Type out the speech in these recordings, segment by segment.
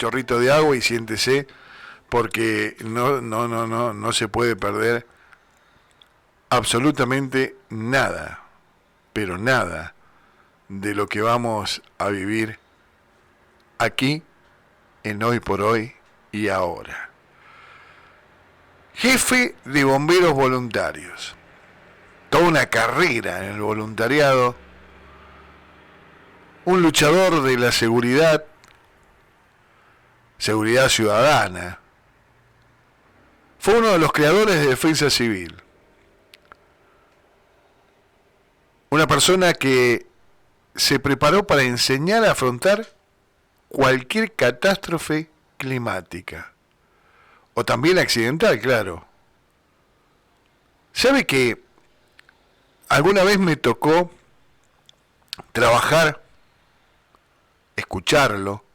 chorrito de agua y siéntese, porque no se puede perder absolutamente nada, pero nada de lo que vamos a vivir aquí en Hoy por Hoy y Ahora. Jefe de bomberos voluntarios, toda una carrera en el voluntariado, un luchador de la seguridad ciudadana, fue uno de los creadores de Defensa Civil, una persona que se preparó para enseñar a afrontar cualquier catástrofe climática, o también accidental, claro. ¿Sabe que alguna vez me tocó trabajar, escucharlo,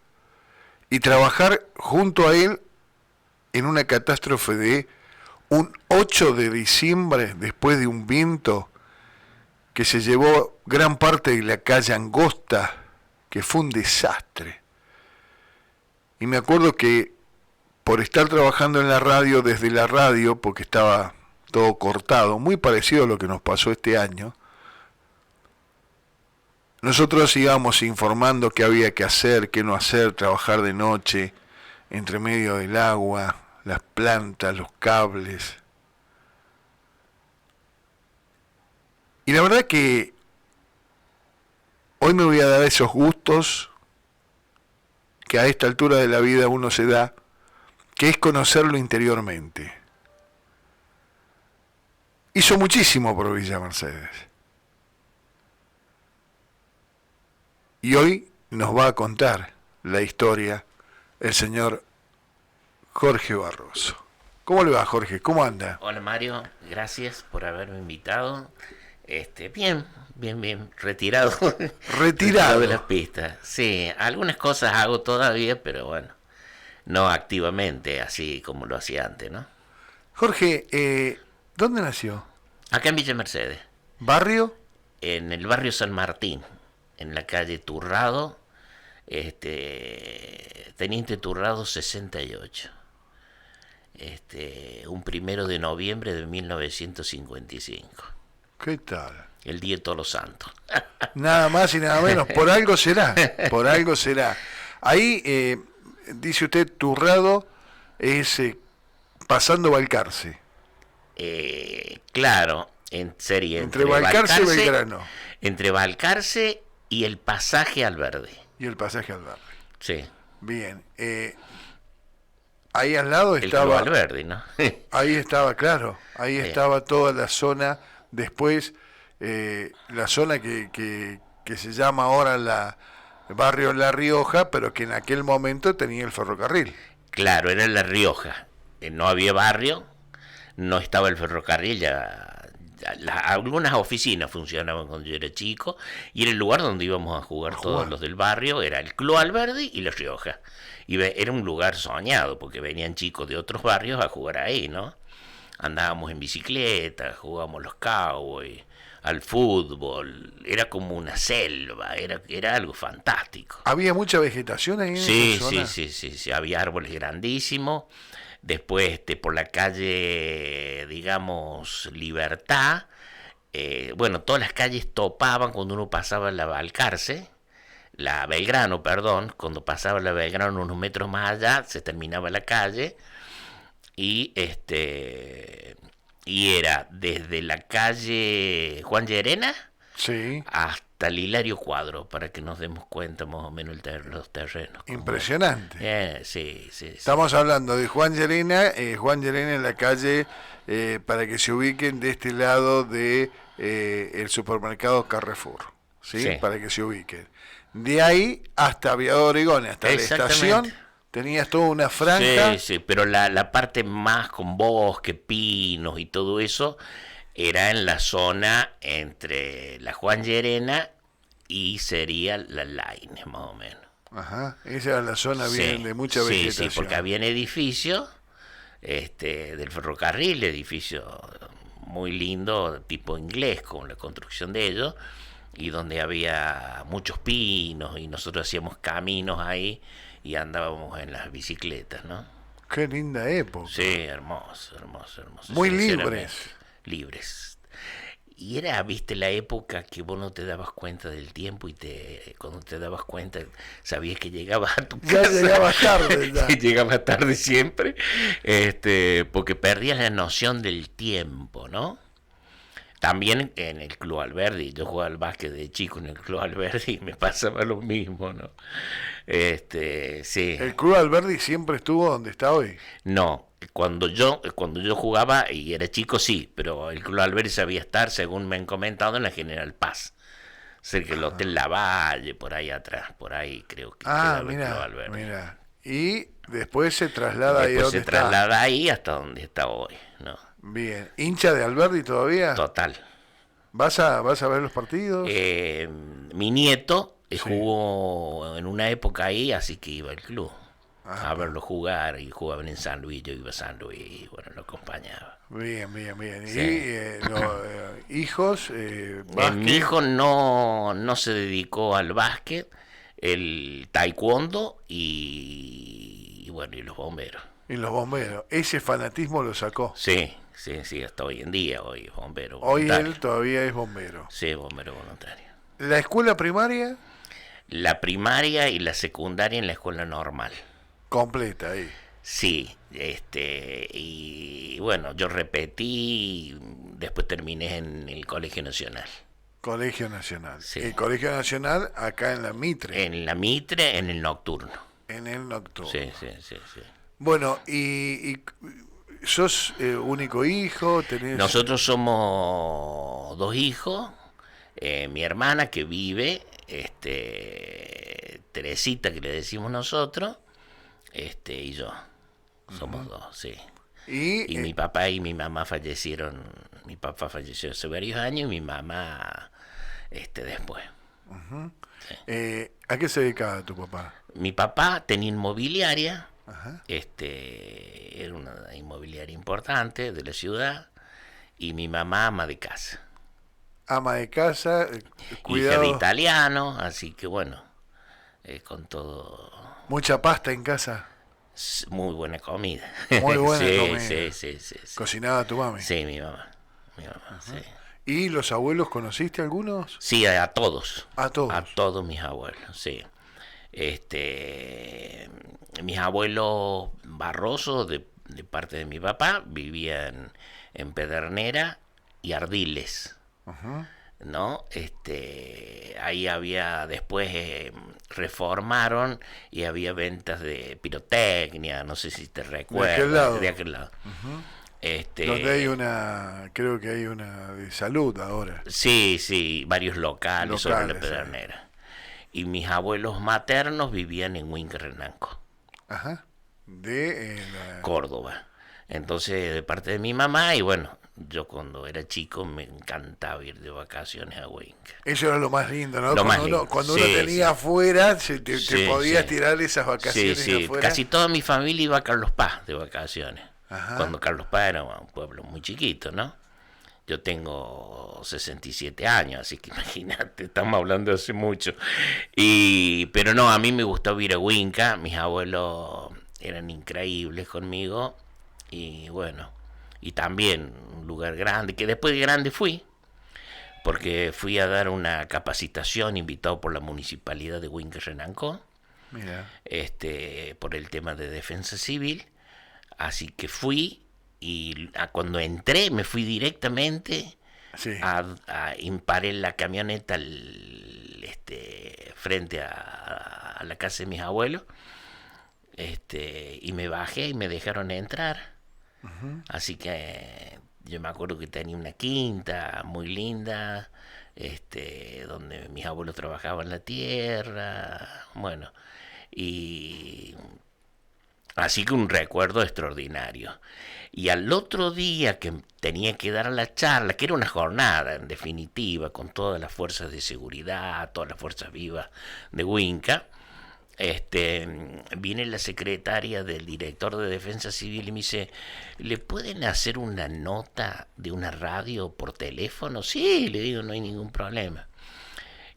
y trabajar junto a él en una catástrofe de un 8 de diciembre, después de un viento que se llevó gran parte de la calle Angosta, que fue un desastre? Y me acuerdo que por estar trabajando en la radio, desde la radio, porque estaba todo cortado, muy parecido a lo que nos pasó este año, nosotros íbamos informando qué había que hacer, qué no hacer, trabajar de noche, entre medio del agua, las plantas, los cables. Y la verdad que hoy me voy a dar esos gustos que a esta altura de la vida uno se da, que es conocerlo interiormente. Hizo muchísimo por Villa Mercedes. Y hoy nos va a contar la historia el señor Jorge Barroso. ¿Cómo le va, Jorge? ¿Cómo anda? Hola, Mario, gracias por haberme invitado. Bien, retirado. Retirado de las pistas. Sí, algunas cosas hago todavía, pero bueno, no activamente, así como lo hacía antes, ¿no? Jorge, ¿dónde nació? Acá en Villa Mercedes. ¿Barrio? En el barrio San Martín, en la calle Turrado, Teniente Turrado 68. Un 1 de noviembre de 1955. ¿Qué tal? El día de Todos los Santos. Nada más y nada menos. Por algo será. Por algo será. Ahí, dice usted, Turrado es pasando Balcarce. Claro, sería entre Balcarce y Belgrano. Entre Balcarce y el pasaje al Verde. Y el pasaje al Verde. Sí. Bien. Ahí al lado estaba... El Club Alberdi, ¿no? Ahí estaba, claro. Ahí estaba toda la zona. Después, la zona que se llama ahora barrio La Rioja, pero que en aquel momento tenía el ferrocarril. Claro, era La Rioja. No había barrio, no estaba el ferrocarril, algunas oficinas funcionaban cuando yo era chico, y era el lugar donde íbamos a jugar todos los del barrio, era el Club Alberdi y La Rioja. Y era un lugar soñado, porque venían chicos de otros barrios a jugar ahí, ¿no? Andábamos en bicicleta, jugábamos los cowboys, al fútbol, era como una selva, era algo fantástico. ¿Había mucha vegetación ahí en esa zona? Sí, había árboles grandísimos. Después, por la calle, digamos, Libertad, todas las calles topaban cuando uno pasaba la Belgrano, cuando pasaba la Belgrano unos metros más allá, se terminaba la calle, y era desde la calle Juan Llerena hasta el Hilario Cuadro, para que nos demos cuenta más o menos los terrenos. Impresionante. Sí. Estamos hablando de Juan Llerena en la calle, para que se ubiquen de este lado de el supermercado Carrefour, ¿sí? Para que se ubiquen. De ahí hasta Aviador Obregón, hasta la estación, tenías toda una franja. Sí, pero la parte más con bosque, pinos y todo eso, era en la zona entre la Juan Llerena y sería la Laine, más o menos. Ajá, esa era la zona bien de mucha vegetación. Sí, porque habían edificios del ferrocarril, edificios muy lindos, tipo inglés, con la construcción de ellos, y donde había muchos pinos, y nosotros hacíamos caminos ahí, y andábamos en las bicicletas, ¿no? Qué linda época. Sí, hermoso, hermoso, hermoso. Muy Sinceramente, libres. libres. Y era, viste, la época que vos no te dabas cuenta del tiempo y cuando te dabas cuenta sabías que llegabas a tu Ya casa. llegabas tarde. Ya. Llegabas tarde siempre, porque perdías la noción del tiempo, ¿no? También en el Club Alberdi, yo jugaba al básquet de chico en el Club Alberdi y me pasaba lo mismo, ¿no? Sí. El Club Alberdi siempre estuvo donde está hoy. No, cuando yo jugaba y era chico sí, pero el Club Alberdi sabía estar, según me han comentado, en la General Paz, cerca del Hotel Lavalle, por ahí atrás, por ahí creo que quedaba el Club Alberdi. Mira. Y después se traslada ahí a Después donde se está. traslada ahí hasta donde está hoy, ¿no? Bien. ¿Hincha de Alberdi todavía? Total. ¿Vas a ver los partidos? Mi nieto Sí. jugó en una época ahí, así que iba al club Ah, a verlo jugar, y jugaban en San Luis, yo iba a San Luis y bueno, lo acompañaba. Bien, bien, bien. Sí. ¿Y los hijos? Mi hijo no se dedicó al básquet, el taekwondo y bueno, y los bomberos. Y los bomberos. Ese fanatismo lo sacó. Sí, hasta hoy en día, hoy es bombero Hoy voluntario. él todavía es bombero. Sí, bombero voluntario. ¿La escuela primaria? La primaria y la secundaria en la escuela normal. Completa ahí. Sí, y bueno, yo repetí, después terminé en el Colegio Nacional. Colegio Nacional. Sí. El Colegio Nacional acá en la Mitre. En la Mitre, en el nocturno. En el nocturno. Sí. Bueno, y sos único hijo, tenés... Nosotros somos dos hijos, mi hermana que vive, Teresita que le decimos nosotros, y yo. Somos dos, sí. Y mi papá y mi mamá fallecieron. Mi papá falleció hace varios años y mi mamá después. Sí. ¿A qué se dedicaba tu papá? Mi papá tenía inmobiliaria, Ajá. era una inmobiliaria importante de la ciudad, y mi mamá ama de casa. Ama de casa, Hija cuidado. de italiano, así que bueno, con todo. Mucha pasta en casa. Muy buena comida. Muy buena sí, comida. Sí. Cocinaba tu mami. Sí, mi mamá, sí. ¿Y los abuelos conociste algunos? Sí, a todos. A todos. A todos mis abuelos, sí. Mis abuelos Barroso, de parte de mi papá, vivían en Pedernera y Ardiles, Ajá. ¿no? Ahí había, después reformaron y había ventas de pirotecnia, no sé si te recuerdas. De aquel lado. Donde hay una, creo que hay una de salud ahora. Sí, varios locales sobre la Locales, Pedernera. Y mis abuelos maternos vivían en Huinca-Renanco, Ajá. De Córdoba. Entonces, de parte de mi mamá, y bueno, yo cuando era chico me encantaba ir de vacaciones a Huinca. Eso era lo más lindo, ¿no? Lo Cuando más uno, lindo. cuando Sí, uno tenía sí. afuera, te Sí, podías sí. tirar esas vacaciones Sí, afuera. casi toda mi familia iba a Carlos Paz de vacaciones. Ajá. Cuando Carlos Paz era un pueblo muy chiquito, ¿no? Yo tengo 67 años, así que imagínate, estamos hablando de hace mucho. Pero no, a mí me gustaba ir a Huinca, mis abuelos eran increíbles conmigo, y bueno, y también un lugar grande, que después de grande fui, porque fui a dar una capacitación invitado por la Municipalidad de Huinca-Renanco, Mira. por el tema de defensa civil, así que fui. Y cuando entré me fui directamente Sí. paré la camioneta frente a la casa de mis abuelos, y me bajé y me dejaron entrar. Así que yo me acuerdo que tenía una quinta muy linda, donde mis abuelos trabajaban la tierra, bueno, y así que un recuerdo extraordinario. Y al otro día que tenía que dar la charla, que era una jornada en definitiva, con todas las fuerzas de seguridad, todas las fuerzas vivas de Huinca, viene la secretaria del director de Defensa Civil y me dice, ¿le pueden hacer una nota de una radio por teléfono? Sí, le digo, no hay ningún problema.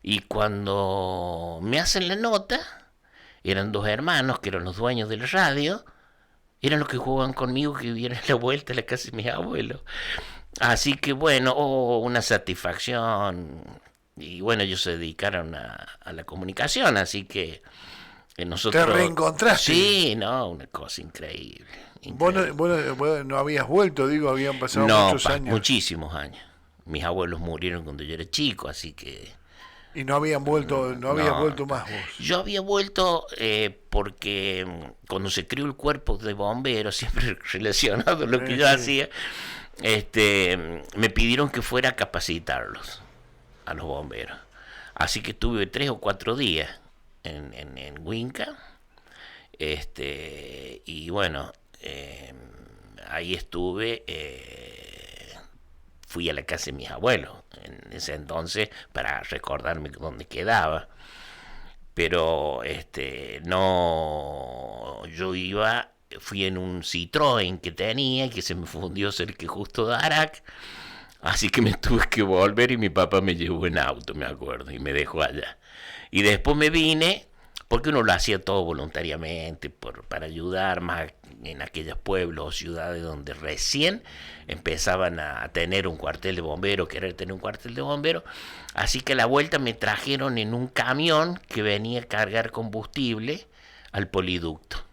Y cuando me hacen la nota, Eran dos hermanos que eran los dueños de la radio, eran los que jugaban conmigo, que vivían en la vuelta de la casa de mis abuelos. Así que bueno, una satisfacción. Y bueno, ellos se dedicaron a la comunicación, así que nosotros... ¿Te reencontraste? Sí, no, una cosa increíble. Vos no habías vuelto, digo, habían pasado No, muchos años. muchísimos años. Mis abuelos murieron cuando yo era chico, así que... Y no habían vuelto, no habías vuelto más vos. Yo había vuelto porque cuando se creó el cuerpo de bomberos, siempre relacionado a lo que yo hacía, me pidieron que fuera a capacitarlos, a los bomberos. Así que estuve 3 o 4 días en Huinca, y bueno, ahí estuve, fui a la casa de mis abuelos en ese entonces para recordarme dónde quedaba, pero no, yo fui en un Citroën que tenía, que se me fundió cerca justo de Arac, así que me tuve que volver y mi papá me llevó en auto, me acuerdo, y me dejó allá. Y después me vine, porque uno lo hacía todo voluntariamente, para ayudar más en aquellos pueblos o ciudades donde recién empezaban a tener un cuartel de bomberos, querer tener un cuartel de bomberos. Así que a la vuelta me trajeron en un camión que venía a cargar combustible al poliducto.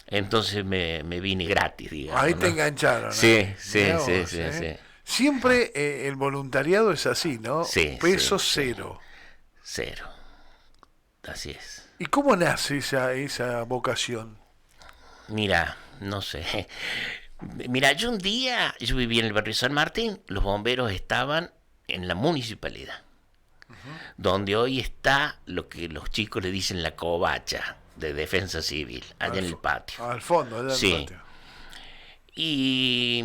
Entonces me vine gratis, digamos. Ahí ¿no? te engancharon. Sí, sí, Mirá sí, vos, sí, sí. Siempre el voluntariado es así, ¿no? Sí, Peso sí, cero. Cero. Así es. ¿Y cómo nace esa vocación? Mira, no sé. Mira, yo vivía en el barrio San Martín, los bomberos estaban en la municipalidad, donde hoy está lo que los chicos le dicen la covacha de defensa civil, allá en el patio. Al fondo, allá en el patio. Y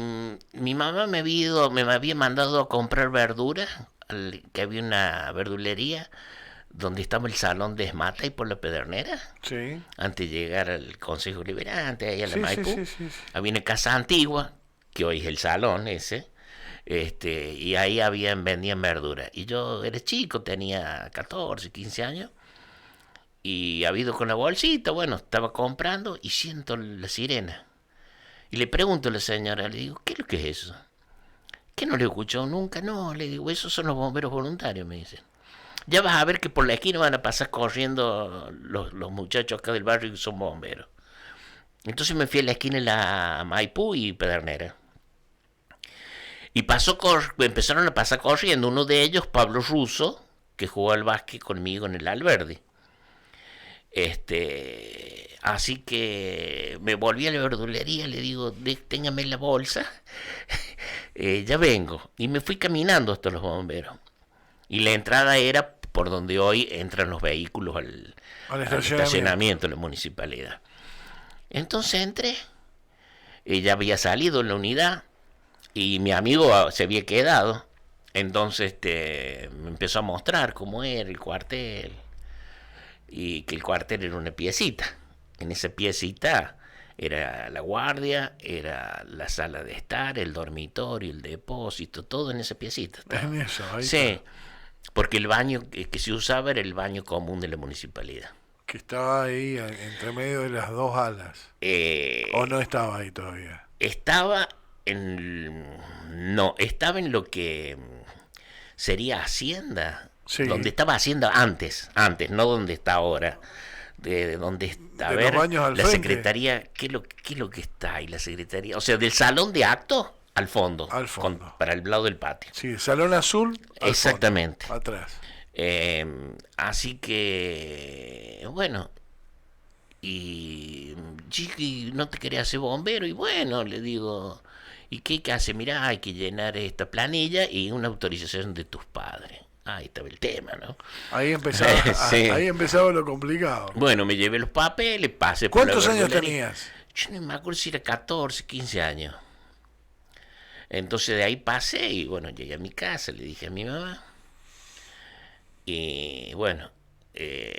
mi mamá me había mandado a comprar verduras, que había una verdulería donde estaba el salón de Esmata y por la Pedernera, Sí. antes de llegar al Consejo Liberante, ahí a la Maipú. Sí. Había una casa antigua, que hoy es el salón ese, y ahí vendían verduras. Y yo era chico, tenía 14, 15 años, y había ido con la bolsita, bueno, estaba comprando y siento la sirena. Y le pregunto a la señora, le digo, ¿qué es lo que es eso? ¿Qué no le escuchó nunca? No, le digo, esos son los bomberos voluntarios, me dicen. Ya vas a ver que por la esquina van a pasar corriendo los muchachos acá del barrio que son bomberos. Entonces me fui a la esquina de la Maipú y Pedernera. Y empezaron a pasar corriendo. Uno de ellos, Pablo Russo, que jugó al básquet conmigo en el Alberdi. Así que me volví a la verdulería, le digo, téngame la bolsa, ya vengo. Y me fui caminando hasta los bomberos. Y la entrada era por donde hoy entran los vehículos al estacionamiento de la municipalidad. Entonces entré, ella había salido en la unidad y mi amigo se había quedado. Entonces me empezó a mostrar cómo era el cuartel y que el cuartel era una piecita. En esa piecita era la guardia, era la sala de estar, el dormitorio, el depósito, todo en esa piecita. En eso, ahí sí, está. Porque el baño que se usaba era el baño común de la municipalidad. Que estaba ahí entre medio de las dos alas. ¿O no estaba ahí todavía? Estaba estaba en lo que sería Hacienda. Sí. Donde estaba Hacienda antes, no donde está ahora. De donde está, de los baños al la frente. secretaría, ¿qué es lo que está ahí la secretaría? O sea, del salón de actos al fondo. Al fondo. Para el lado del patio. Sí, el salón azul. Exactamente. Fondo, atrás. Así que, bueno, y Chiqui, ¿no te querías hacer bombero? Y bueno, le digo, ¿y qué hay que hacer? Mirá, hay que llenar esta planilla y una autorización de tus padres. Ahí estaba el tema, ¿no? Ahí empezaba, sí. Ahí empezaba lo complicado. Bueno, me llevé los papeles, pasé por ¿Cuántos años tenías? Yo no me acuerdo si era 14, 15 años. Entonces de ahí pasé y bueno, llegué a mi casa, le dije a mi mamá. Y bueno,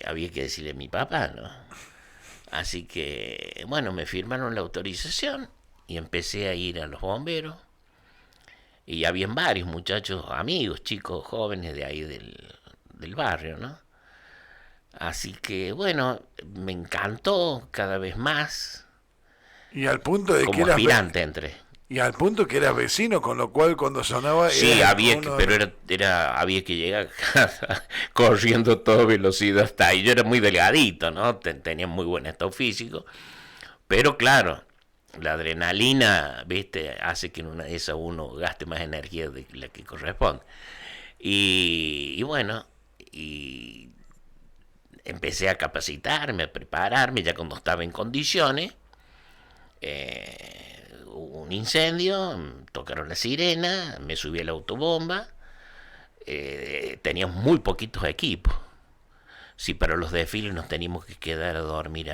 había que decirle a mi papá, ¿no? Así que, bueno, me firmaron la autorización y empecé a ir a los bomberos. Y habían varios muchachos, amigos, chicos, jóvenes de ahí del barrio, ¿no? Así que bueno, me encantó cada vez más, Y al punto de que como aspirante entré. y al punto que eras vecino, con lo cual cuando sonaba Sí, era había que, uno pero había que llegar corriendo a toda velocidad hasta ahí. Yo era muy delgadito, ¿no? Tenía muy buen estado físico, pero claro, la adrenalina, viste, hace que en una de esas uno gaste más energía de la que corresponde. Y bueno, y empecé a capacitarme, a prepararme, ya cuando estaba en condiciones. Hubo un incendio, tocaron la sirena, me subí a la autobomba. Teníamos muy poquitos equipos. Si para los desfiles nos teníamos que quedar a dormir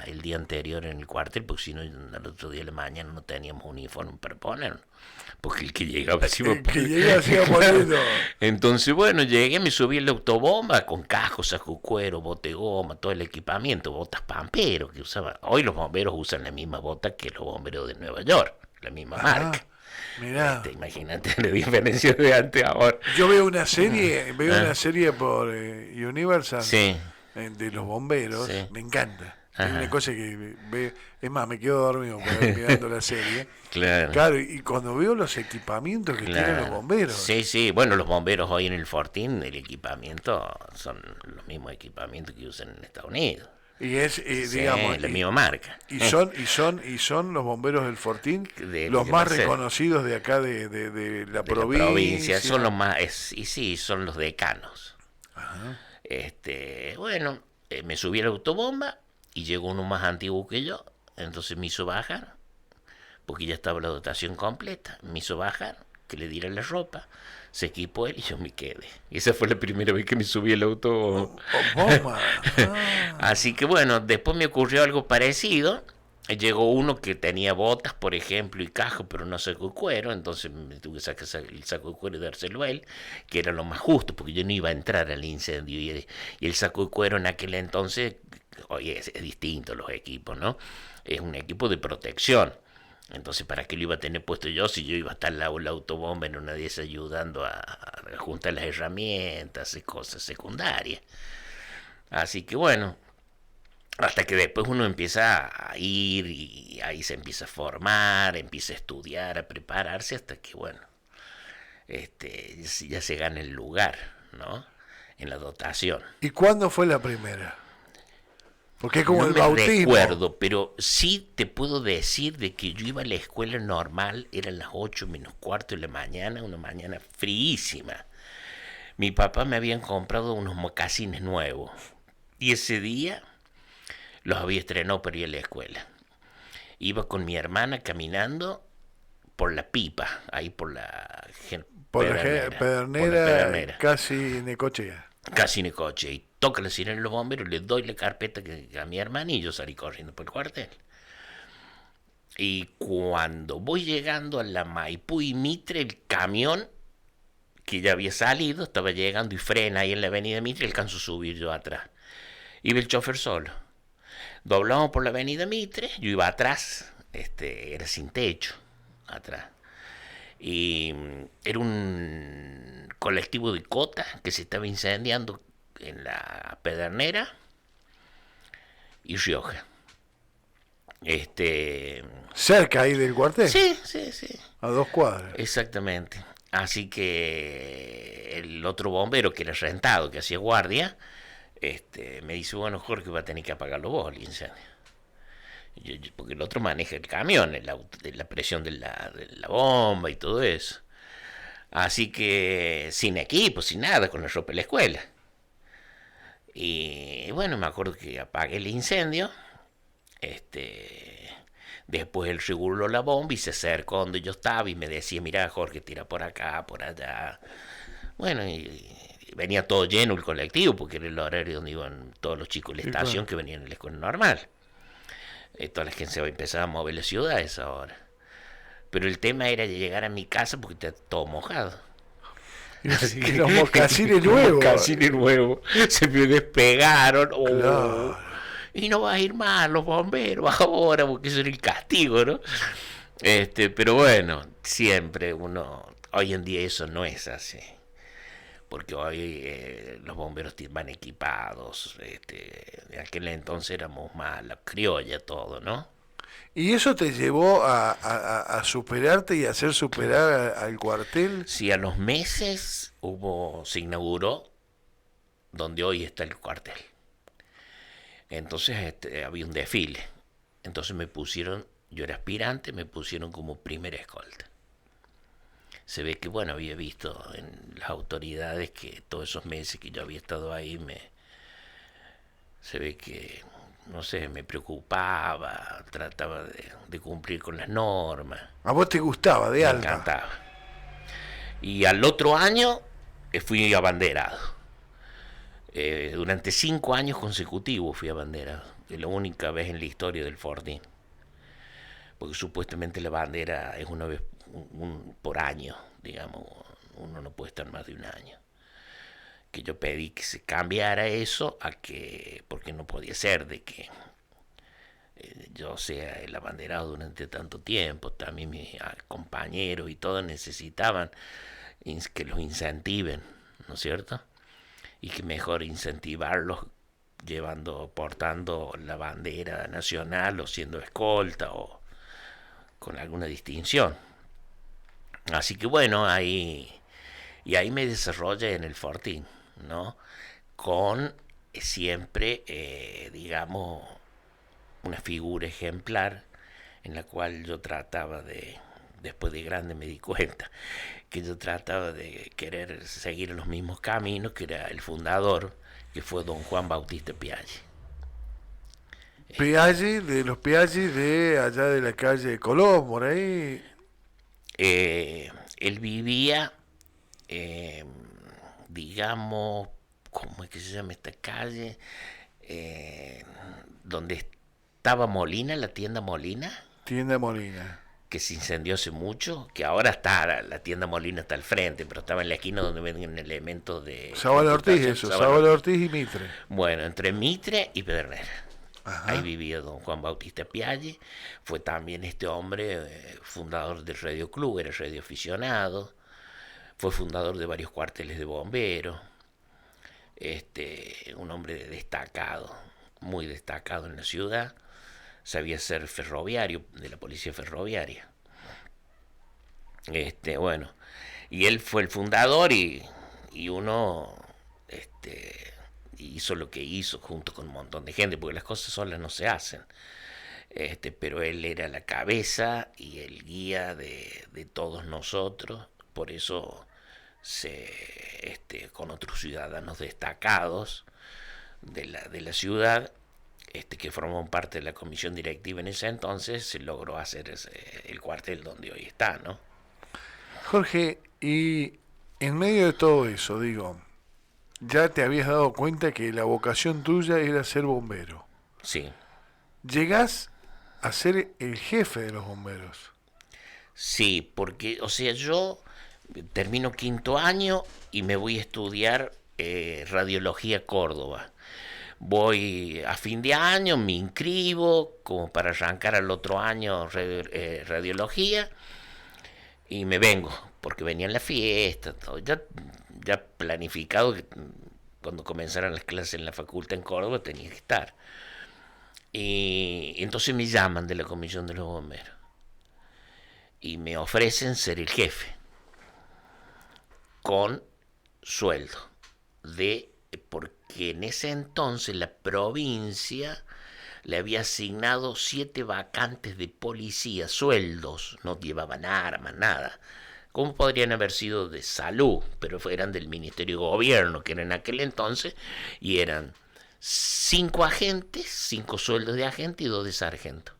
el día anterior en el cuartel, porque si no, al otro día de la mañana no teníamos uniforme para poner. Porque el que llegaba se iba a poner. Entonces, bueno, llegué, me subí a la autobomba con cascos, saco cuero, bote goma, todo el equipamiento, botas pamperos que usaba. Hoy los bomberos usan la misma bota que los bomberos de Nueva York, la misma marca. Mirá. Imagínate la diferencia de antes a ahora. Yo veo una serie, por Universal, sí, de los bomberos, sí. Me encanta. Es una cosa que es más, me quedo dormido mirando la serie. Claro. Y cuando veo los equipamientos que tienen los bomberos. Sí, bueno, los bomberos hoy en el Fortín, el equipamiento son los mismos equipamientos que usan en Estados Unidos. Y es, digamos, la misma marca. Y son los bomberos del Fortín los más reconocidos de acá de la provincia. Son los más, son los decanos. Ajá. Bueno, me subí a la autobomba y llegó uno más antiguo que yo, entonces me hizo bajar, porque ya estaba la dotación completa, me hizo bajar, que le diera la ropa, se equipó él y yo me quedé. Y esa fue la primera vez que me subí al auto. Así que bueno, después me ocurrió algo parecido. Llegó uno que tenía botas, por ejemplo, y casco, pero no saco de cuero, entonces me tuve que sacar el saco de cuero y dárselo a él, que era lo más justo, porque yo no iba a entrar al incendio. Y el saco de cuero en aquel entonces, oye, es distinto los equipos, ¿no? Es un equipo de protección. Entonces, ¿para qué lo iba a tener puesto yo si yo iba a estar al lado de la autobomba en una de esas ayudando a juntar las herramientas y cosas secundarias? Así que bueno, hasta que después uno empieza a ir y ahí se empieza a formar, empieza a estudiar, a prepararse, hasta que bueno, ya se gana el lugar, ¿no? En la dotación. ¿Y cuándo fue la primera? Porque es como no el me bautismo. recuerdo, pero sí te puedo decir de que yo iba a la escuela normal, eran las 8 menos cuarto de la mañana, una mañana fríísima. Mi papá me habían comprado unos mocasines nuevos y ese día los había estrenado para ir a la escuela. Iba con mi hermana caminando por la Pipa, ahí por la Pedernera, casi Necochea. Casi Necochea. Y toca la sirena de los bomberos, le doy la carpeta a mi hermana y yo salí corriendo por el cuartel. Y cuando voy llegando a la Maipú y Mitre, el camión que ya había salido estaba llegando y frena ahí en la avenida Mitre, alcanzo a subir yo atrás. Iba el chofer solo. Doblamos por la avenida Mitre, yo iba atrás, era sin techo, atrás. Y era un colectivo de Cota que se estaba incendiando en la Pedernera y Rioja. ¿Cerca ahí del cuartel? Sí. A 2 cuadras. Exactamente. Así que el otro bombero que era rentado, que hacía guardia, me dice, bueno, Jorge, va a tener que apagarlo vos el incendio. Porque el otro maneja el camión, la presión de la bomba y todo eso. Así que sin equipo, sin nada, con la ropa de la escuela. Y bueno, me acuerdo que apagué el incendio. Después él reguló la bomba y se acercó donde yo estaba y me decía, mira Jorge, tira por acá, por allá. Bueno, y venía todo lleno el colectivo, porque era el horario donde iban todos los chicos de la estación que venían a la escuela normal. Toda la gente se empezaba a mover la ciudad a esa hora. Pero el tema era llegar a mi casa porque estaba todo mojado. Y los mocasines nuevos. Los mocasines nuevos se me despegaron. Claro. Y no va a ir más los bomberos ahora, porque eso era el castigo, ¿no? Pero bueno, siempre hoy en día eso no es así. porque hoy los bomberos van equipados, en aquel entonces éramos más la criolla todo, ¿no? ¿Y eso te llevó a superarte y a hacer superar al cuartel? Sí, a los meses se inauguró donde hoy está el cuartel. Entonces había un desfile. Entonces yo era aspirante, me pusieron como primera escolta. Se ve que, bueno, había visto en las autoridades que todos esos meses que yo había estado ahí, se ve que, no sé, me preocupaba, trataba de cumplir con las normas. ¿A vos te gustaba, de Me Alba? encantaba. Y al otro año fui abanderado. Durante 5 años consecutivos fui abanderado. Es la única vez en la historia del Fortín. Porque supuestamente la bandera es una vez por año, digamos. Uno no puede estar más de un año. Que yo pedí que se cambiara eso porque no podía ser de que yo sea el abanderado durante tanto tiempo. También mis compañeros y todos necesitaban que los incentiven, ¿no es cierto? Y que mejor incentivarlos portando la bandera nacional o siendo escolta o con alguna distinción. Así que bueno, ahí me desarrollé en el Fortín, ¿no? Con siempre, digamos, una figura ejemplar en la cual yo trataba después de grande me di cuenta, que yo trataba de querer seguir los mismos caminos que era el fundador, que fue don Juan Bautista Piaggi. Piaggi, de los Piaggi de allá de la calle Colón, por ahí. Él vivía, digamos, ¿cómo es que se llama esta calle? Donde estaba Molina, la tienda Molina. Tienda Molina. Que se incendió hace mucho, que ahora está, la tienda Molina está al frente, pero estaba en la esquina donde venden elementos de... Zabala Ortiz, eso, Zabala Ortiz y Mitre. Bueno, entre Mitre y Pedernera. Ajá. Ahí vivía don Juan Bautista Piaggi. Fue también este hombre fundador del Radio Club, era radioaficionado. Fue fundador de varios cuarteles de bomberos. Un hombre destacado, muy destacado en la ciudad. Sabía ser ferroviario, de la policía ferroviaria. Bueno, y él fue el fundador y uno hizo lo que hizo junto con un montón de gente, porque las cosas solas no se hacen. Pero él era la cabeza y el guía de todos nosotros, por eso con otros ciudadanos destacados de la ciudad, que formaban parte de la comisión directiva en ese entonces, se logró hacer el cuartel donde hoy está, ¿no? Jorge, y en medio de todo eso, digo, ya te habías dado cuenta que la vocación tuya era ser bombero. Sí. Llegás a ser el jefe de los bomberos. Sí, porque, o sea, yo termino 5º año y me voy a estudiar Radiología Córdoba. Voy a fin de año, me inscribo como para arrancar al otro año radiología y me vengo, porque venía en la fiesta, todo. Ya planificado que cuando comenzaran las clases en la facultad en Córdoba tenía que estar. Y entonces me llaman de la comisión de los bomberos y me ofrecen ser el jefe con sueldo porque en ese entonces la provincia le había asignado 7 vacantes de policía, sueldos, no llevaban armas, nada. ¿Cómo podrían haber sido de salud? Pero eran del Ministerio de Gobierno, que era en aquel entonces, y eran 5 agentes, 5 sueldos de agente y 2 de sargento.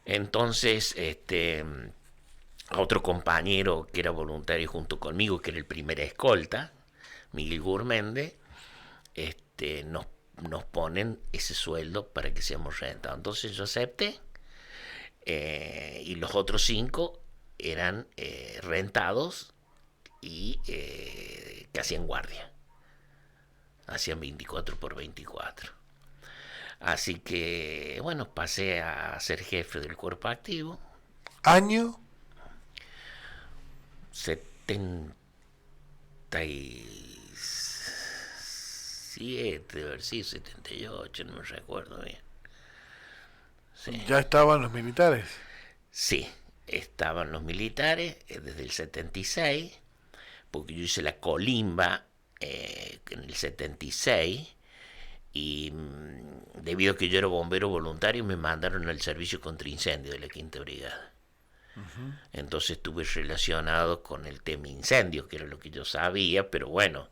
Entonces, a otro compañero que era voluntario junto conmigo, que era el primer escolta, Miguel Gurmende, nos ponen ese sueldo para que seamos rentados. Entonces yo acepté, y los otros 5 eran rentados y que hacían guardia. Hacían 24 por 24. Así que, bueno, pasé a ser jefe del cuerpo activo. ¿Año? 73, 77, debe haber sido 78, no me recuerdo bien. Sí. ¿Ya estaban los militares? Sí, estaban los militares desde el 76, porque yo hice la colimba en el 76 y debido a que yo era bombero voluntario me mandaron al servicio contra incendio de la Quinta Brigada. Entonces estuve relacionado con el tema incendios, que era lo que yo sabía, pero bueno,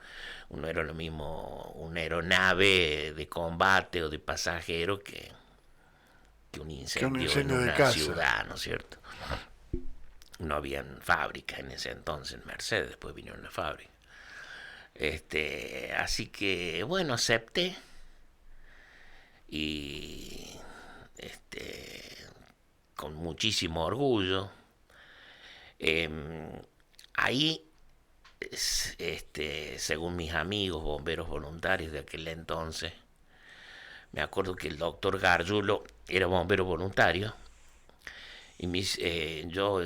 no era lo mismo una aeronave de combate o de pasajero que un incendio en de una casa. ciudad, ¿no es cierto? No habían fábricas en ese entonces en Mercedes, después vinieron las fábricas. Así que bueno, acepté y con muchísimo orgullo. Ahí, según mis amigos bomberos voluntarios de aquel entonces, me acuerdo que el doctor Gargiulo era bombero voluntario y yo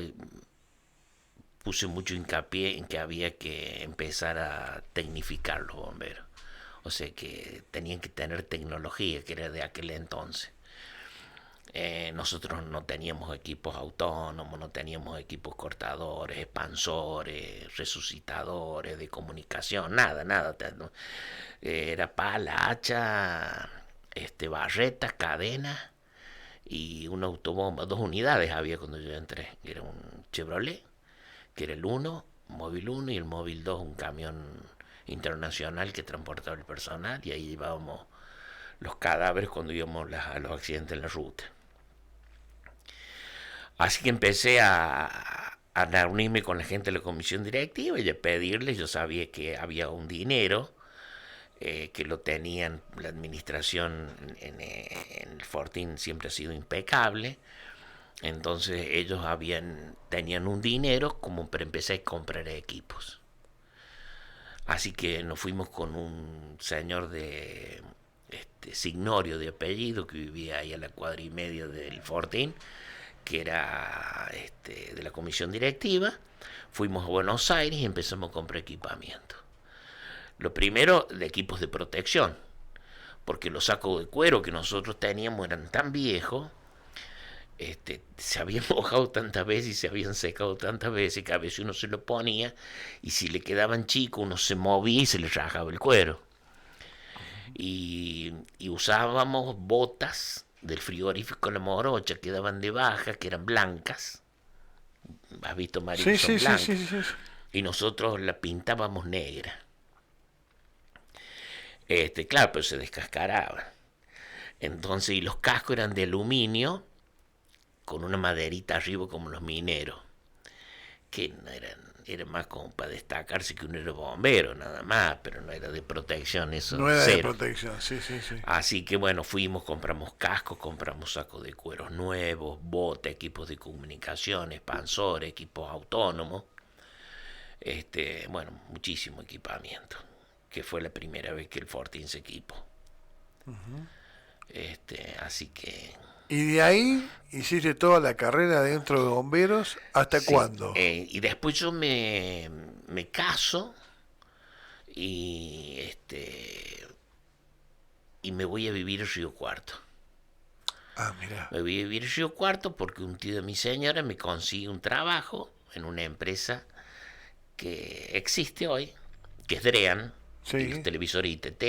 puse mucho hincapié en que había que empezar a tecnificar los bomberos. O sea que tenían que tener tecnología, que era de aquel entonces. Nosotros no teníamos equipos autónomos, no teníamos equipos cortadores, expansores, resucitadores de comunicación, nada. Era pala, hacha, barreta, cadena y una autobomba. 2 unidades había cuando yo entré. Era un Chevrolet, que era el 1, Móvil 1, y el Móvil 2, un camión internacional que transportaba el personal, y ahí llevábamos los cadáveres cuando íbamos a los accidentes en la ruta. Así que empecé a reunirme con la gente de la comisión directiva y a pedirles. Yo sabía que había un dinero que lo tenían, la administración en el Fortín siempre ha sido impecable. Entonces ellos tenían un dinero como para empezar a comprar equipos. Así que nos fuimos con un señor de Signorio de apellido, que vivía ahí a la cuadra y media del Fortín, que era de la comisión directiva. Fuimos a Buenos Aires y empezamos a comprar equipamiento. Lo primero, de equipos de protección, porque los sacos de cuero que nosotros teníamos eran tan viejos, se habían mojado tantas veces y se habían secado tantas veces que a veces uno se lo ponía y si le quedaban chicos uno se movía y se le rajaba el cuero. Y usábamos botas del frigorífico La Morocha que daban de baja, que eran blancas. ¿Has visto, María? Sí, Son sí, blancas. sí. Y nosotros la pintábamos negra. Claro, pero se descascaraba. Entonces, y los cascos eran de aluminio con una maderita arriba como los mineros, que no era más como para destacarse que uno era bombero, nada más, pero no era de protección, eso no era cero. De protección, sí. Así que bueno, fuimos, compramos cascos, compramos sacos de cueros nuevos, botes, equipos de comunicación, expansores, equipos autónomos, bueno, muchísimo equipamiento, que fue la primera vez que el Fortín se equipó. Así que... Y de ahí hiciste toda la carrera dentro de bomberos, ¿hasta cuándo? Y después yo me caso y me voy a vivir a Río Cuarto. Ah, mira. Me voy a vivir a Río Cuarto porque un tío de mi señora me consigue un trabajo en una empresa que existe hoy, que es Drean, Sí. y los televisores ITT,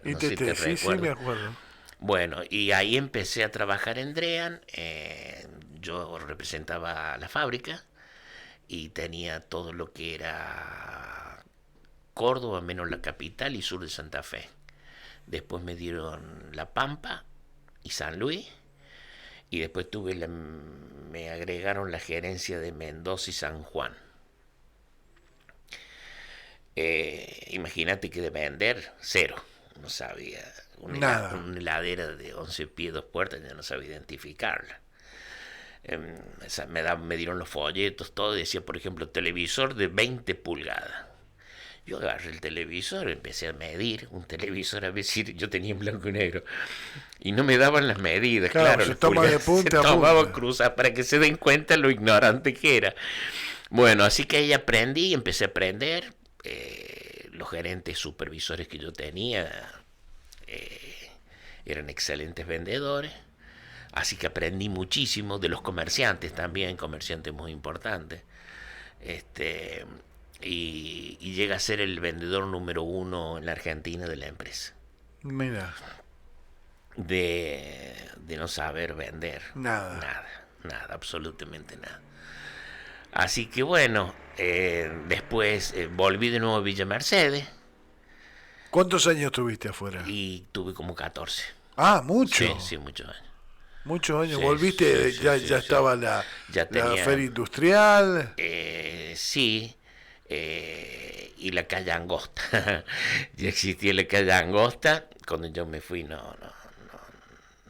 no sé si te sí, recuerdo. me acuerdo. Bueno, y ahí empecé a trabajar en Drean. Yo representaba la fábrica y tenía todo lo que era Córdoba, menos la capital y sur de Santa Fe. Después me dieron La Pampa y San Luis. Y después me agregaron la gerencia de Mendoza y San Juan. Imagínate que de vender, cero. No sabía. Una heladera de 11 pies, 2 puertas, ya no sabía identificarla. Me dieron los folletos, todo. Decía, por ejemplo, televisor de 20 pulgadas. Yo agarré el televisor, empecé a medir un televisor, a ver si yo tenía en blanco y negro. Y no me daban las medidas, claro. Se toma de punta a punta. Tomaba cruzar para que se den cuenta lo ignorante que era. Bueno, así que ahí aprendí, empecé a aprender. los gerentes supervisores que yo tenía eran excelentes vendedores, así que aprendí muchísimo de los comerciantes también, comerciantes muy importantes. Y llega a ser el vendedor número 1 en la Argentina de la empresa. Mira. De no saber vender. Nada, absolutamente nada. Así que bueno, después volví de nuevo a Villa Mercedes. ¿Cuántos años tuviste afuera? Y tuve como 14. Ah, mucho. Sí, muchos años. Muchos años. Sí, ¿Volviste? sí, ya sí, estaba sí. la Tenía, feria industrial. Sí. Y la calle Angosta. Ya existía la calle Angosta. Cuando yo me fui no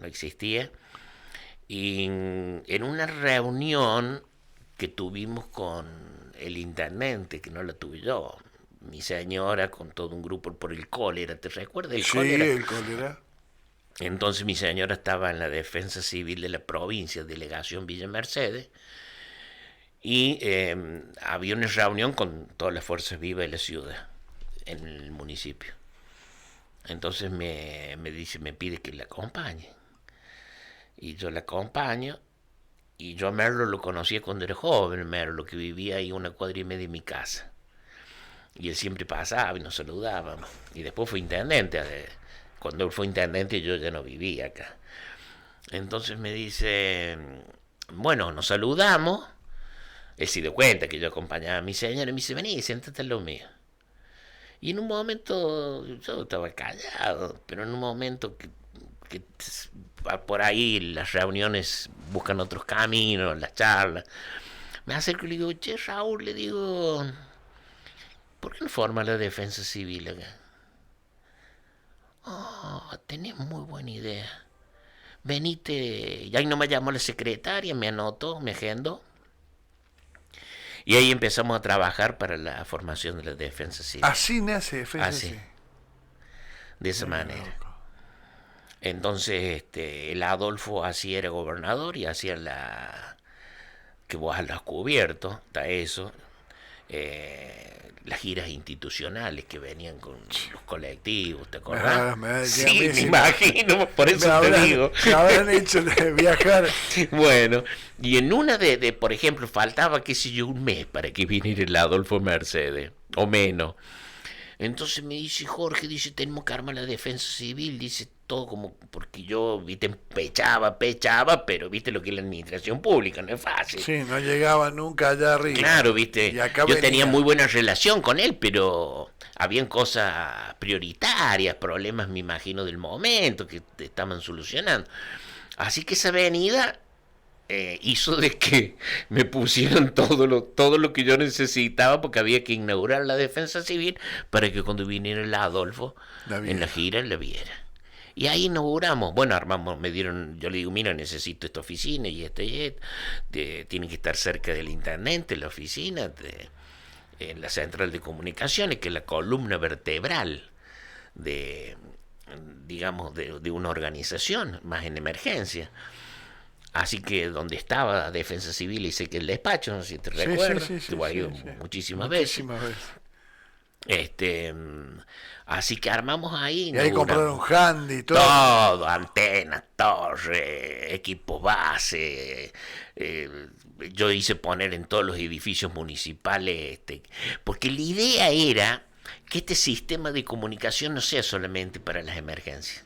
existía. Y en una reunión que tuvimos con el intendente, que no la tuve yo, mi señora con todo un grupo por el cólera, ¿te recuerdas el cólera? Sí, el cólera. Entonces mi señora estaba en la defensa civil de la provincia, delegación Villa Mercedes, y había una reunión con todas las fuerzas vivas de la ciudad, en el municipio. Entonces me pide que la acompañe. Y yo la acompaño. Y yo a Merlo lo conocía cuando era joven, Merlo, que vivía ahí 1,25 cuadras de mi casa. Y él siempre pasaba y nos saludábamos. Y después fue intendente. Cuando él fue intendente yo ya no vivía acá. Entonces me dice, bueno, nos saludamos. Él se dio cuenta que yo acompañaba a mi señora y me dice, vení, siéntate en lo mío. Y en un momento, yo estaba callado, pero en un momento que por ahí las reuniones buscan otros caminos, las charlas, me acerco y le digo, che, Raúl, le digo, ¿por qué no forma la defensa civil acá? Oh, tenés muy buena idea. Venite, y ahí no me llamó la secretaria, me anotó, me agendó. Y ahí empezamos a trabajar para la formación de la defensa civil. Así nace defensa civil. De esa manera. Entonces, el Adolfo así era gobernador y hacía la que vos has cubierto, está eso, las giras institucionales que venían con los colectivos, ¿te acordás? Sí, me imagino, por eso te digo. Me habrán hecho viajar. Bueno, y en una por ejemplo, faltaba, qué sé yo, un mes para que viniera el Adolfo Mercedes, o menos. Entonces me dice Jorge, dice, tenemos que armar la defensa civil, dice, todo como, porque yo, viste, pechaba, pero viste lo que es la administración pública, no es fácil. Sí, no llegaba nunca allá arriba. Claro, viste, yo tenía muy buena relación con él, pero habían cosas prioritarias, problemas, me imagino, del momento que estaban solucionando. Así que esa venida hizo de que me pusieran todo lo que yo necesitaba, porque había que inaugurar la defensa civil para que cuando viniera el Adolfo en la gira la viera. Y ahí inauguramos, bueno, armamos, yo le digo, mira, necesito esta oficina y tiene que estar cerca del intendente, la oficina, en la central de comunicaciones, que es la columna vertebral digamos, de una organización, más en emergencia. Así que donde estaba Defensa Civil, hice que el despacho, no sé si te recuerdas, que ha ido muchísimas veces. Así que armamos ahí. Y ahí compraron handy, todo, antenas, torres, equipos base. Yo hice poner en todos los edificios municipales, porque la idea era que este sistema de comunicación no sea solamente para las emergencias,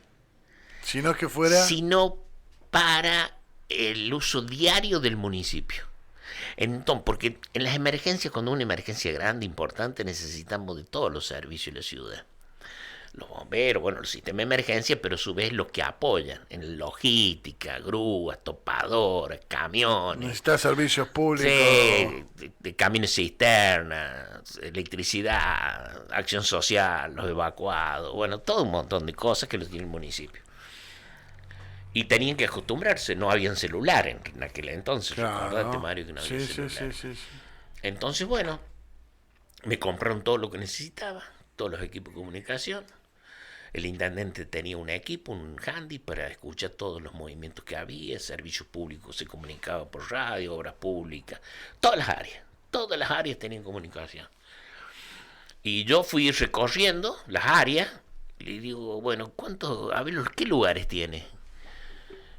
sino que fuera, sino para el uso diario del municipio. Entonces, porque en las emergencias, cuando una emergencia grande, importante, necesitamos de todos los servicios de la ciudad. Los bomberos, bueno, el sistema de emergencia, pero a su vez los que apoyan en logística, grúas, topadoras, camiones. Necesita servicios públicos. Sí, de camiones cisternas, electricidad, acción social, los evacuados, bueno, todo un montón de cosas que los tiene el municipio. Y tenían que acostumbrarse, no habían celular en aquel entonces, claro. Recordate, Mario, que no había celular. Sí. Entonces, bueno, me compraron todo lo que necesitaba, todos los equipos de comunicación. El intendente tenía un equipo, un handy, para escuchar todos los movimientos que había, servicios públicos, se comunicaba por radio, obras públicas, todas las áreas tenían comunicación. Y yo fui recorriendo las áreas. Le digo, bueno, a ver, ¿qué lugares tiene?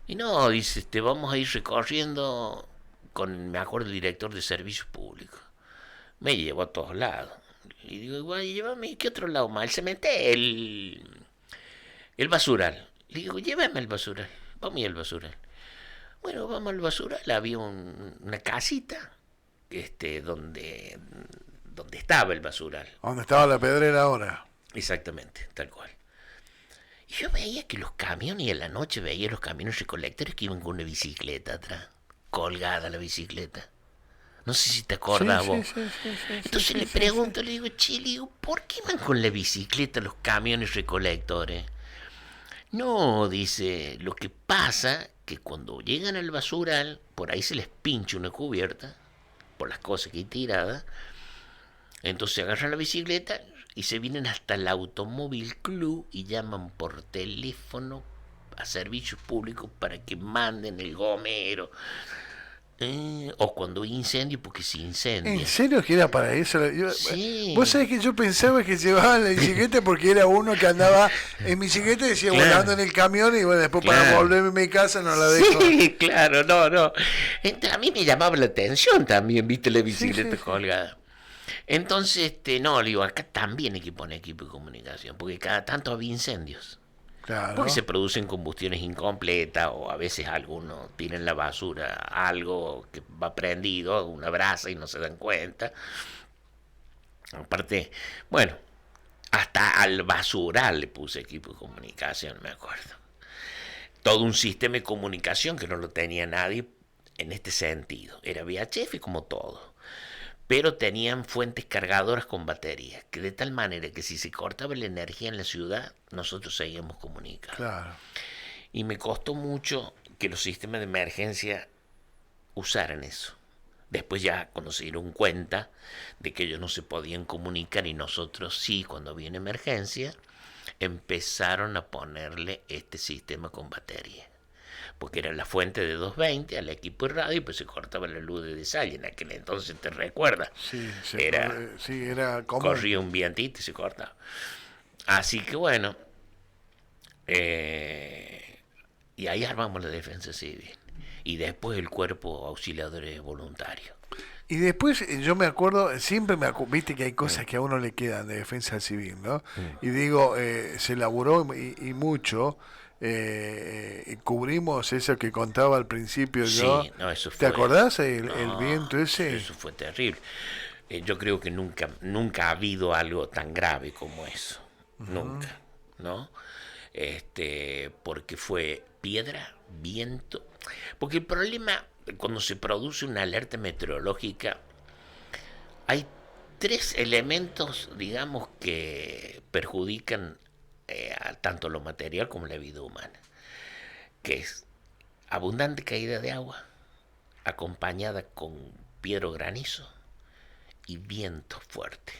Y no, dice, vamos a ir recorriendo me acuerdo, el director de servicios públicos. Me llevó a todos lados. Y digo, bueno, llévame, ¿qué otro lado más? El cementerio, el basural. Le digo, llévame al basural. Vamos a ir al basural. Bueno, vamos al basural. Había una casita, donde estaba el basural. ¿Dónde estaba la pedrera ahora? Exactamente, tal cual. Y yo veía que los camiones, y en la noche veía los camiones recolectores que iban con una bicicleta atrás, colgada la bicicleta. No sé si te acordás vos. Entonces le pregunto, le digo, che, le digo, ¿por qué van con la bicicleta los camiones recolectores? No, dice, lo que pasa que cuando llegan al basural, por ahí se les pincha una cubierta, por las cosas que hay tiradas, entonces agarran la bicicleta y se vienen hasta el automóvil club y llaman por teléfono a servicios públicos para que manden el gomero. O cuando hay incendio, porque se incendia. ¿En serio que era para eso? Sí. Vos sabés que yo pensaba que llevaban la bicicleta porque era uno que andaba en bicicleta y decía, Claro. bueno, ando en el camión y bueno, después para Claro. volverme a mi casa no la dejo. Sí, claro, no. A mí me llamaba la atención también, viste, la bicicleta Sí. colgada. Entonces, no, le digo, acá también hay que poner equipo de comunicación, porque cada tanto había incendios. Claro. Porque se producen combustiones incompletas o a veces algunos tienen la basura, algo que va prendido, una brasa y no se dan cuenta. Aparte, bueno, hasta al basural le puse equipo de comunicación, me acuerdo. Todo un sistema de comunicación que no lo tenía nadie en este sentido. Era VHF como todo. Pero tenían fuentes cargadoras con baterías, que de tal manera que si se cortaba la energía en la ciudad, nosotros seguíamos comunicados. Claro. Y me costó mucho que los sistemas de emergencia usaran eso. Después ya cuando se dieron cuenta de que ellos no se podían comunicar y nosotros sí, cuando había una emergencia, empezaron a ponerle este sistema con batería. Porque era la fuente de 220 al equipo de radio y pues se cortaba la luz de Desal. En aquel entonces, ¿te recuerdas? Era como... Corría un vientito y se cortaba. Así que bueno, y ahí armamos la defensa civil. Y después el cuerpo auxiliadores voluntarios. Y después yo me acuerdo, viste que hay cosas que a uno le quedan de defensa civil, ¿no? Y digo, se laburó y mucho. Cubrimos eso que contaba al principio yo. Sí, no, eso fue... ¿Te acordás el No, viento ese? eso fue terrible. Yo creo que nunca ha habido algo tan grave como eso. Nunca, ¿no? Porque fue piedra, viento. Porque el problema, cuando se produce una alerta meteorológica, hay tres elementos, digamos, que perjudican tanto lo material como la vida humana, que es abundante caída de agua, acompañada con piedra o granizo y viento fuerte.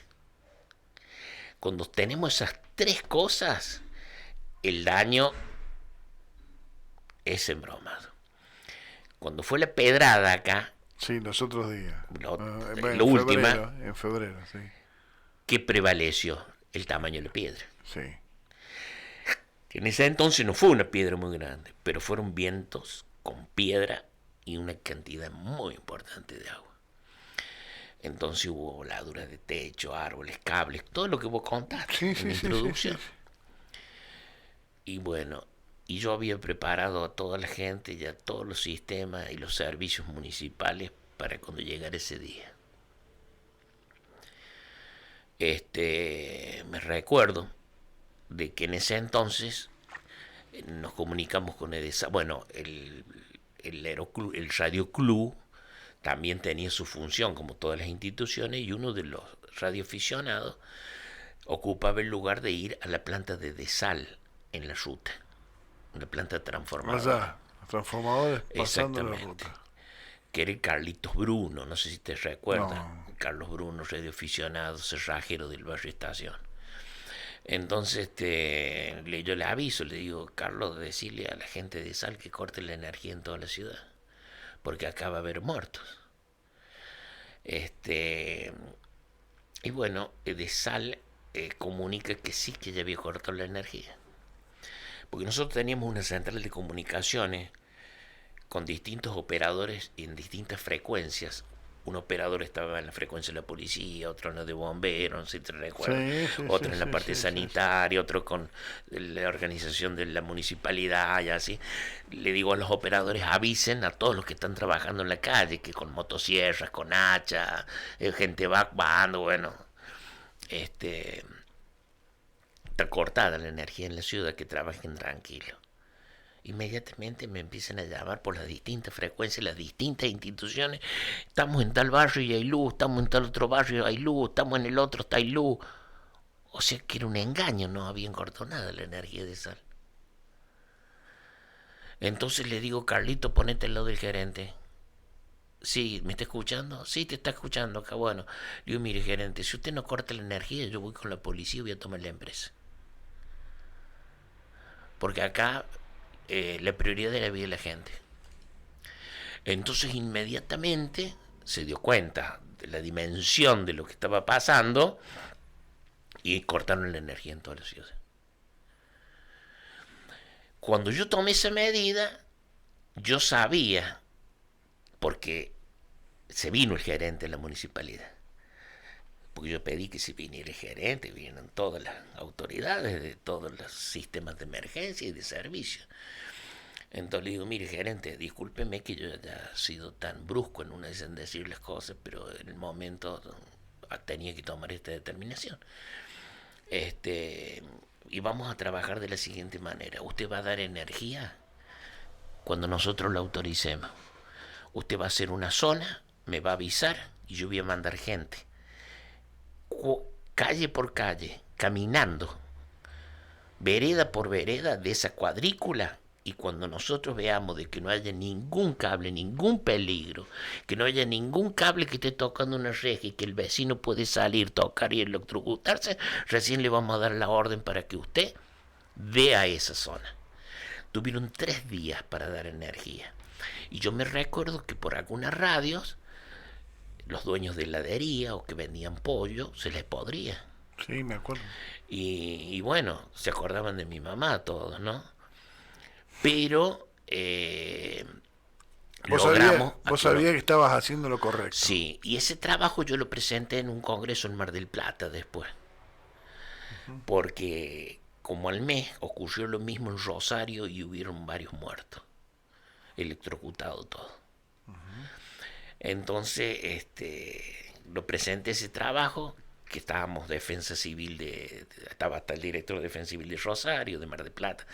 Cuando tenemos esas tres cosas, el daño es embromado. Cuando fue la pedrada acá, Sí, los otros días. la última, en febrero, sí. ¿qué prevaleció? El tamaño de la piedra. Sí. En ese entonces no fue una piedra muy grande, pero fueron vientos con piedra y una cantidad muy importante de agua. Entonces hubo voladuras de techo, árboles, cables, todo lo que vos contaste en la introducción. Sí. Y bueno, y yo había preparado a toda la gente y a todos los sistemas y los servicios municipales para cuando llegara ese día. Me recuerdo de que en ese entonces nos comunicamos con EDESA. Bueno, el Radio Club también tenía su función como todas las instituciones y uno de los radioaficionados ocupaba el lugar de ir a la planta de Desal en la ruta, una planta transformadora. Transformadores pasando la Exactamente. ruta. Que era Carlitos Bruno, no sé si te recuerdas. No. Carlos Bruno, radioaficionado, cerrajero del barrio Estación. Entonces yo le aviso, le digo, Carlos, decirle a la gente de Sal que corte la energía en toda la ciudad, porque acá va a haber muertos. Y bueno, de Sal comunica que sí, que ya había cortado la energía. Porque nosotros teníamos una central de comunicaciones con distintos operadores en distintas frecuencias. Un operador estaba en la frecuencia de la policía, otro en la de bomberos, no sé si te recuerdas, Sí, sí, sí, otro en la sí, parte sí, sí, sí. sanitaria, otro con la organización de la municipalidad y así. Le digo a los operadores, avisen a todos los que están trabajando en la calle, que con motosierras, con hacha, gente bajando, bueno, este, está cortada la energía en la ciudad, que trabajen tranquilo. Inmediatamente me empiezan a llamar por las distintas frecuencias, las distintas instituciones. Estamos en tal barrio y hay luz, estamos en tal otro barrio y hay luz, estamos en el otro, está hay luz. O sea que era un engaño, no habían cortado nada la energía de Sal. Entonces le digo, Carlito, ponete al lado del gerente. Sí, ¿me está escuchando? Sí, te está escuchando acá. Bueno, le digo, mire, gerente, si usted no corta la energía, yo voy con la policía y voy a tomar la empresa. Porque acá la prioridad es la vida de la gente. Entonces inmediatamente se dio cuenta de la dimensión de lo que estaba pasando y cortaron la energía en toda la ciudad. Cuando yo tomé esa medida, yo sabía, porque se vino el gerente de la municipalidad, porque yo pedí que se viniera el gerente, vinieron todas las autoridades de todos los sistemas de emergencia y de servicio. Entonces le digo, mire gerente, discúlpeme que yo haya sido tan brusco en una de decir las cosas, pero en el momento tenía que tomar esta determinación. Este, y vamos a trabajar de la siguiente manera. Usted va a dar energía cuando nosotros la autoricemos. Usted va a hacer una zona, me va a avisar y yo voy a mandar gente. Calle por calle, caminando, vereda por vereda de esa cuadrícula, y cuando nosotros veamos de que no haya ningún cable, ningún peligro, que no haya ningún cable que esté tocando una reja y que el vecino puede salir, tocar y electrocutarse, recién le vamos a dar la orden para que usted vea esa zona. Tuvieron 3 días para dar energía. Y yo me recuerdo que por algunas radios, los dueños de heladería o que vendían pollo, se les podría. Sí, me acuerdo. Y bueno, se acordaban de mi mamá todos, ¿no? Pero logramos Vos sabías que estabas haciendo lo correcto. Sí, y ese trabajo yo lo presenté en un congreso en Mar del Plata después, porque como al mes ocurrió lo mismo en Rosario y hubieron varios muertos, electrocutado todo. Entonces, lo presenté ese trabajo, que estábamos Defensa Civil estaba hasta el director de Defensa Civil de Rosario, de Mar del Plata.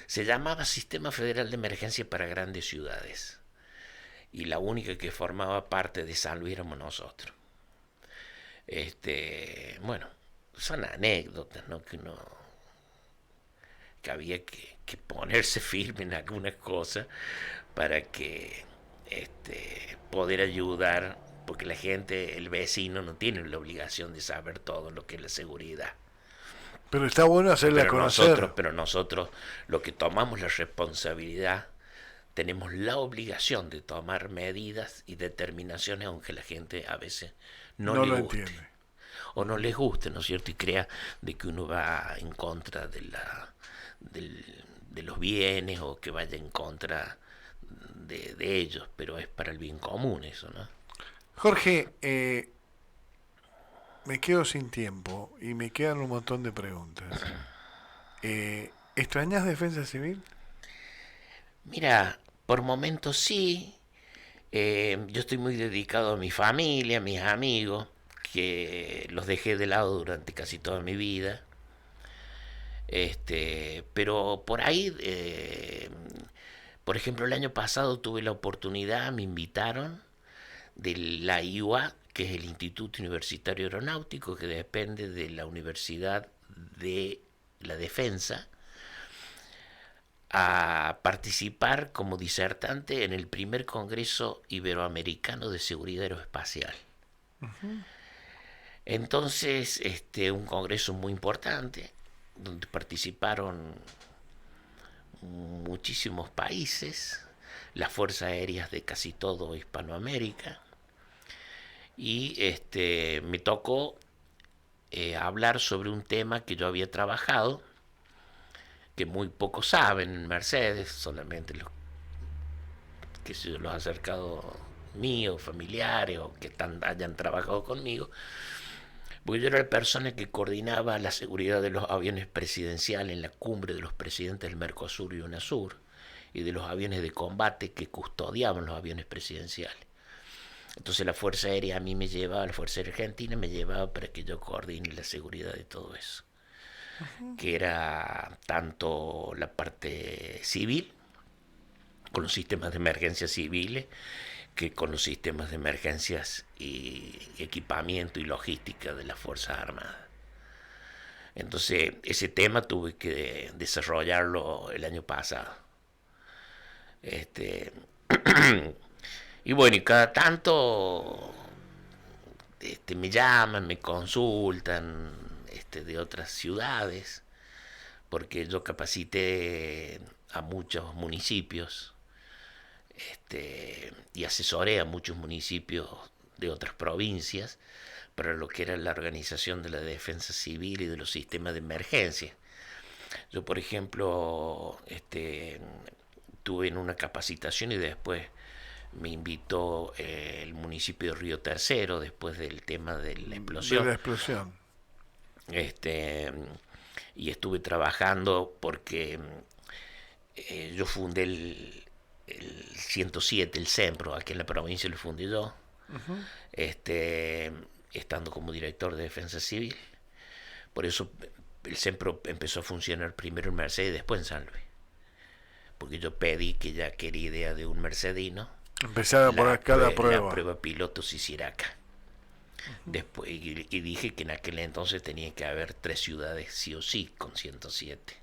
Se llamaba Sistema Federal de Emergencia para Grandes Ciudades. Y la única que formaba parte de San Luis éramos nosotros. Bueno, son anécdotas, ¿no? Que había que ponerse firme en algunas cosas para que poder ayudar, porque la gente, el vecino, no tiene la obligación de saber todo lo que es la seguridad. Pero está bueno hacerla conocer. Pero nosotros, lo que tomamos la responsabilidad, tenemos la obligación de tomar medidas y determinaciones, aunque la gente a veces no le guste. Entiende. O no les guste, ¿no es cierto? Y crea de que uno va en contra de los bienes, o que vaya en contra de ellos, pero es para el bien común eso, ¿no? Jorge, me quedo sin tiempo y me quedan un montón de preguntas. ¿Extrañas Defensa Civil? Mira, por momentos sí. Yo estoy muy dedicado a mi familia, a mis amigos, que los dejé de lado durante casi toda mi vida. Pero por ahí, por ejemplo, el año pasado tuve la oportunidad, me invitaron de la IUA, que es el Instituto Universitario Aeronáutico, que depende de la Universidad de la Defensa, a participar como disertante en el primer Congreso Iberoamericano de Seguridad Aeroespacial. Entonces, un congreso muy importante, donde participaron muchísimos países, las fuerzas aéreas de casi todo Hispanoamérica, y me tocó hablar sobre un tema que yo había trabajado, que muy pocos saben en Mercedes, solamente los que se los acercados míos, familiares o que hayan trabajado conmigo, porque yo era la persona que coordinaba la seguridad de los aviones presidenciales en la cumbre de los presidentes del Mercosur y UNASUR y de los aviones de combate que custodiaban los aviones presidenciales. Entonces la Fuerza Aérea a mí me llevaba, la Fuerza Aérea Argentina me llevaba para que yo coordine la seguridad de todo eso. Que era tanto la parte civil, con los sistemas de emergencia civiles, que con los sistemas de emergencias y equipamiento y logística de las Fuerzas Armadas. Entonces, ese tema tuve que desarrollarlo el año pasado. Y bueno, y cada tanto me llaman, me consultan de otras ciudades, porque yo capacité a muchos municipios y asesoré a muchos municipios de otras provincias para lo que era la organización de la defensa civil y de los sistemas de emergencia. Yo, por ejemplo, tuve en una capacitación y después me invitó el municipio de Río Tercero después del tema de la explosión. De la explosión. Y estuve trabajando porque yo fundé el 107, el CEMPRO, aquí en la provincia lo fundé yo, estando como director de Defensa Civil. Por eso el CEMPRO empezó a funcionar primero en Mercedes y después en San Luis. Porque yo pedí que ya quería idea de un mercedino. Empezaba por acá la prueba. La prueba piloto se hiciera acá. Después, y dije que en aquel entonces tenía que haber 3 ciudades sí o sí con 107.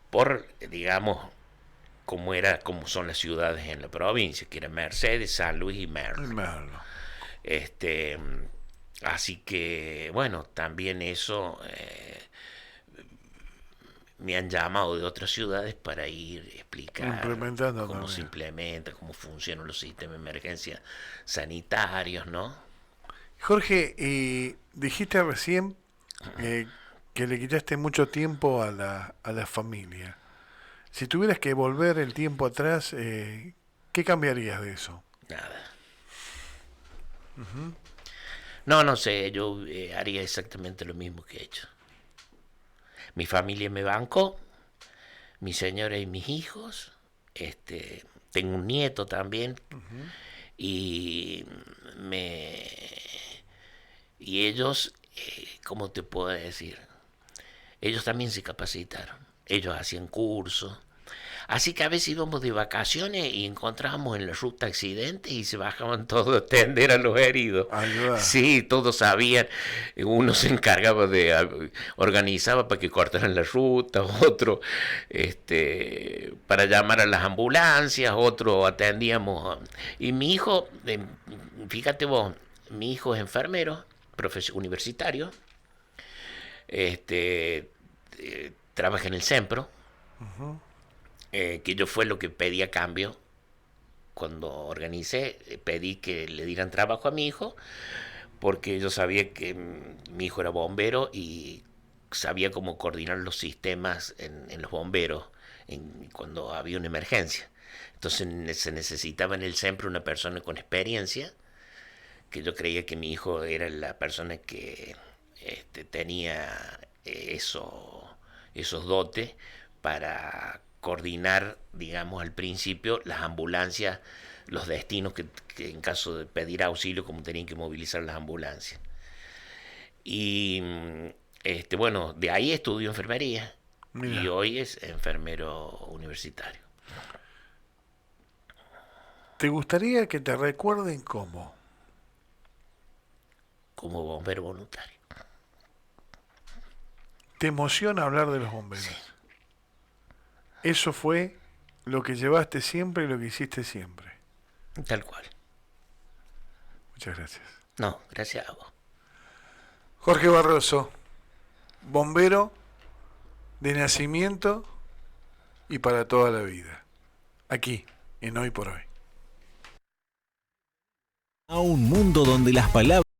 Por, digamos, como son las ciudades en la provincia, que eran Mercedes, San Luis y Merlo. Así que, bueno, también eso me han llamado de otras ciudades para ir a explicar cómo se implementa, cómo funcionan los sistemas de emergencia sanitarios, ¿no? Jorge, dijiste recién que le quitaste mucho tiempo a la familia. Si tuvieras que volver el tiempo atrás, ¿qué cambiarías de eso? Nada. No sé, yo haría exactamente lo mismo que he hecho. Mi familia me bancó, mi señora y mis hijos, tengo un nieto también, y ellos, ¿cómo te puedo decir? Ellos también se capacitaron, ellos hacían cursos. Así que a veces íbamos de vacaciones y encontrábamos en la ruta accidentes y se bajaban todos a atender a los heridos. Ayuda. Sí, todos sabían. Uno se encargaba organizaba para que cortaran la ruta, otro para llamar a las ambulancias, otro atendíamos. Y mi hijo, fíjate vos, mi hijo es enfermero, universitario, trabaja en el CEMPRO. Que yo fue lo que pedí a cambio cuando organicé, pedí que le dieran trabajo a mi hijo porque yo sabía que mi hijo era bombero y sabía cómo coordinar los sistemas en los bomberos cuando había una emergencia. Entonces se necesitaba en el CEMPRO una persona con experiencia, que yo creía que mi hijo era la persona que tenía esos dotes para coordinar, digamos, al principio las ambulancias, los destinos que en caso de pedir auxilio, como tenían que movilizar las ambulancias. Y bueno, de ahí estudió enfermería. Mira. Y hoy es enfermero universitario. ¿Te gustaría que te recuerden cómo? Como bombero voluntario. ¿Te emociona hablar de los bomberos? Sí. Eso fue lo que llevaste siempre y lo que hiciste siempre. Tal cual. Muchas gracias. No, gracias a vos. Jorge Barroso, bombero de nacimiento y para toda la vida. Aquí, en Hoy por Hoy. A un mundo donde las palabras